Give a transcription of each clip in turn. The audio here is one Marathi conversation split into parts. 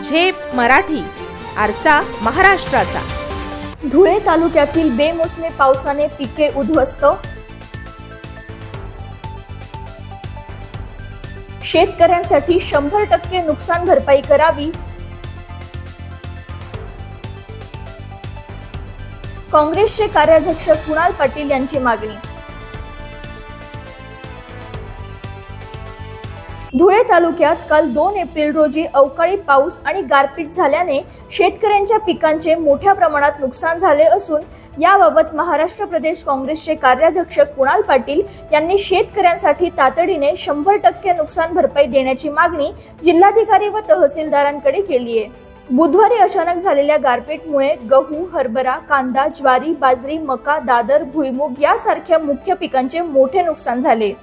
झेप मराठी, आरसा महाराष्ट्राचा। धुळे तालुक्यातील बेमोसमी पावसाने पिके उद्ध्वस्त, शेतकऱ्यांसाठी 100% नुकसान भरपाई करावी। काँग्रेसचे कार्याध्यक्ष कुणाल पाटील यांची मागणी। धुळे तालुक्यात काल 2 एप्रिल रोजी अवकाळी पाऊस आणि गारपीट झाल्याने शेतकऱ्यांच्या पिकांचे मोठ्या प्रमाणात नुकसान झाले असून याबाबत महाराष्ट्र प्रदेश काँग्रेसचे कार्याध्यक्ष कुणाल पाटील यांनी शेतकऱ्यांसाठी तातडीने 100% नुकसान भरपाई देण्याची मागणी जिल्हाधिकारी व तहसीलदारांकडे केली आहे। बुधवारी अचानक झालेल्या गारपीटमुळे गहू, हरभरा, कांदा, ज्वारी, बाजरी, मका, दादर, भुईमूग यासारख्या मुख्य पिकांचे मोठे नुकसान झाले।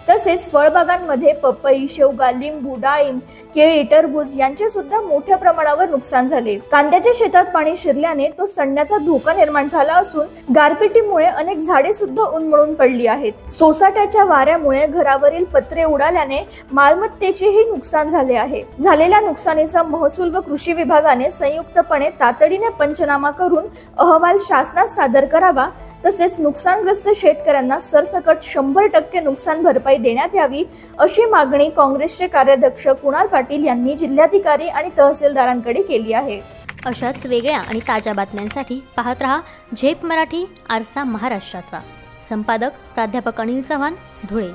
तसेच फळबागांमध्ये पपई, शेवगा, लिंबू, डाळिंब, केळी, टरबूज यांचे सुद्धा मोठ्या प्रमाणावर नुकसान झाले। कांद्याच्या शेतात पाणी शिरल्याने तो सडण्याचा धोका निर्माण झाला असून गारपिटीमुळे अनेक झाडे सुद्धा उन्मळून पडली आहेत। सोसाट्याच्या वाऱ्यामुळे घरावरील पत्रे उडाल्याने मालमत्तेचेही नुकसान झाले आहे। झालेल्या नुकसानीचा महसूल व कृषी विभागाने संयुक्तपणे तातडीने पंचनामा करून अहवाल शासनात सादर करावा। तसेच नुकसानग्रस्त शेतकऱ्यांना सरसकट 100% नुकसान भरपाई देण्यात यावी अशी मागणी काँग्रेसचे कार्याध्यक्ष कुणाल पाटील यांनी जिल्हाधिकारी आणि तहसीलदारांकडे केली आहे। अशाच वेगळ्या आणि ताज्या बातम्यांसाठी पाहत रहा झेप मराठी, आरसा महाराष्ट्राचा। संपादक प्राध्यापक अनिल चव्हाण, धुळे।